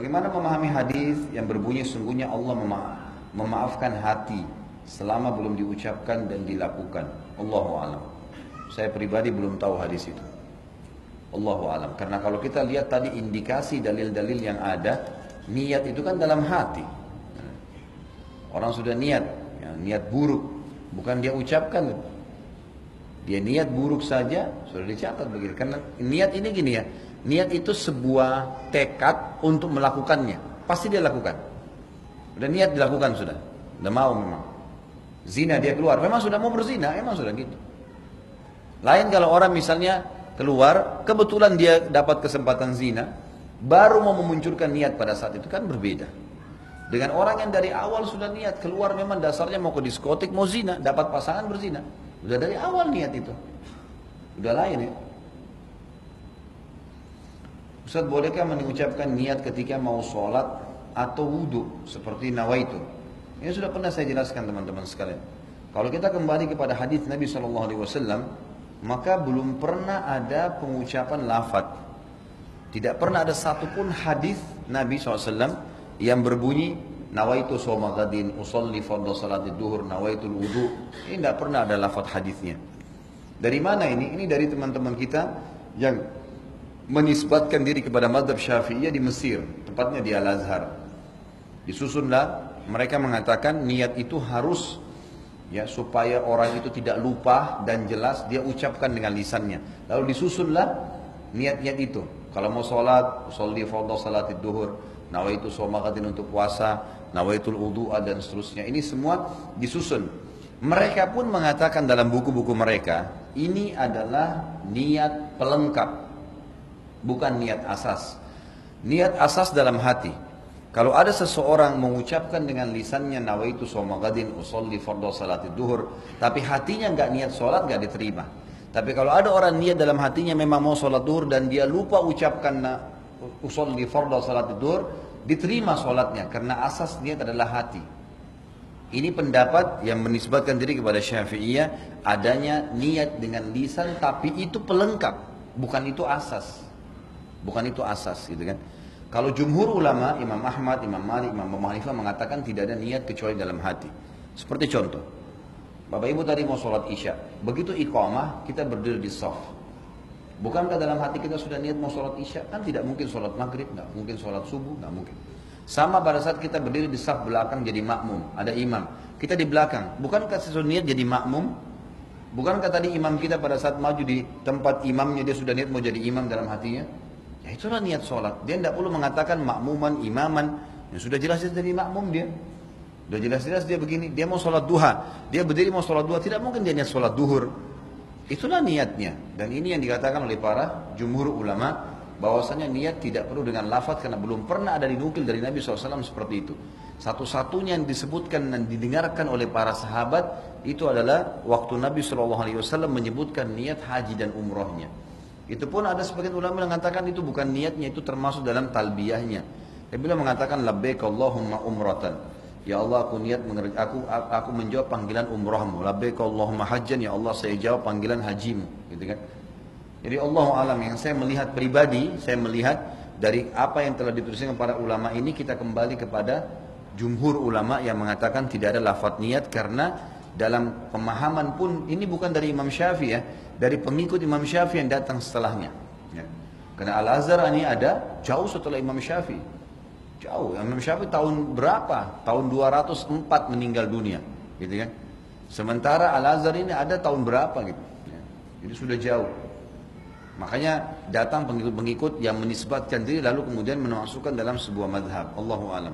Bagaimana memahami hadis yang berbunyi sungguhnya Allah memaafkan hati selama belum diucapkan dan dilakukan. Allahu a'lam. Saya pribadi belum tahu hadis itu. Allahu a'lam. Karena kalau kita lihat tadi indikasi dalil-dalil yang ada, niat itu kan dalam hati. Orang sudah niat, ya, niat buruk, bukan dia ucapkan. Dia niat buruk saja sudah dicatat begitu. Karena niat ini gini ya, niat itu sebuah tekad untuk melakukannya. Pasti dia lakukan. Udah niat dilakukan sudah. Udah mau memang. Zina dia keluar, memang sudah mau berzina, memang sudah gitu. Lain kalau orang misalnya keluar, kebetulan dia dapat kesempatan zina, baru mau memunculkan niat pada saat itu, kan berbeda. Dengan orang yang dari awal sudah niat, keluar memang dasarnya mau ke diskotik, mau zina, dapat pasangan berzina. Udah dari awal niat itu. Udah lain ya. Ustaz, bolehkah mengucapkan niat ketika mau sholat atau wudhu seperti nawaitu? Ini sudah pernah saya jelaskan teman-teman sekalian. Kalau kita kembali kepada hadis Nabi SAW, maka belum pernah ada pengucapan lafaz. Tidak pernah ada satupun hadis Nabi SAW yang berbunyi nawaitu shoma ghadin, usolli fardhu salatid duhur, nawaitul wudu. Ini tidak pernah ada lafaz hadisnya. Dari mana ini? Ini dari teman-teman kita yang menisbatkan diri kepada mazhab Syafi'iyah di Mesir, tepatnya di Al-Azhar. Disusunlah, mereka mengatakan niat itu harus ya supaya orang itu tidak lupa dan jelas dia ucapkan dengan lisannya. Lalu disusunlah niat-niat itu. Kalau mau sholat, sholli fardhu salatid duhur, nawaitu shoma ghadin untuk puasa, nawaitul wudu'a dan seterusnya. Ini semua disusun. Mereka pun mengatakan dalam buku-buku mereka, ini adalah niat pelengkap, bukan niat asas. Niat asas dalam hati. Kalau ada seseorang mengucapkan dengan lisannya nawaitu shoma ghadin, usolli fardhu salatid duhur, tapi hatinya enggak niat sholat, enggak diterima. Tapi kalau ada orang niat dalam hatinya memang mau sholat duhur dan dia lupa ucapkan usolli fardhu salatid duhur, diterima sholatnya karena asas niat adalah hati. Ini pendapat yang menisbatkan diri kepada Syafi'iyah, adanya niat dengan lisan tapi itu pelengkap, bukan itu asas. Bukan itu asas gitu kan. Kalau jumhur ulama, Imam Ahmad, Imam Malik, Imam Abu Hanifah mengatakan tidak ada niat kecuali dalam hati. Seperti contoh, Bapak Ibu tadi mau sholat isya, begitu iqamah kita berdiri di shaf. Bukankah dalam hati kita sudah niat mau sholat isya? Kan tidak mungkin sholat maghrib, nggak mungkin sholat subuh, nggak mungkin. Sama pada saat kita berdiri di shaf belakang jadi makmum, ada imam, kita di belakang, bukankah sesuatu niat jadi makmum? Bukankah tadi imam kita pada saat maju di tempat imamnya dia sudah niat mau jadi imam dalam hatinya? Ya itulah niat sholat. Dia tidak perlu mengatakan makmuman, imaman. Yang sudah jelas-jelas jadi makmum dia. Sudah jelas-jelas dia begini. Dia mau sholat duha. Dia berdiri mau sholat duha. Tidak mungkin dia niat sholat duhur. Itulah niatnya. Dan ini yang dikatakan oleh para jumhur ulama. Bahwasanya niat tidak perlu dengan lafaz. Karena belum pernah ada dinukil dari Nabi SAW seperti itu. Satu-satunya yang disebutkan dan didengarkan oleh para sahabat. Itu adalah waktu Nabi SAW menyebutkan niat haji dan umrohnya. Itu pun ada sebagian ulama yang mengatakan itu bukan niatnya, itu termasuk dalam talbiyahnya. Dia bilang mengatakan labbaik Allahumma umratan. Ya Allah aku niat aku menjawab panggilan umrahmu. Labbaik Allahumma hajjan, ya Allah saya jawab panggilan hajimu, gitu kan. Jadi Allahu alam, yang saya melihat pribadi, saya melihat dari apa yang telah dituliskan para ulama ini, kita kembali kepada jumhur ulama yang mengatakan tidak ada lafaz niat karena dalam pemahaman pun ini bukan dari Imam Syafi'i ya, dari pengikut Imam Syafi'i yang datang setelahnya. Ya. Karena Al-Azhar ini ada jauh setelah Imam Syafi'i. Jauh. Imam Syafi'i tahun berapa? Tahun 204 meninggal dunia, gitu kan. Sementara Al-Azhar ini ada tahun berapa gitu. Ya. Jadi sudah jauh. Makanya datang pengikut-pengikut yang menisbatkan diri lalu kemudian memasukkan dalam sebuah madhab. Allahu a'lam.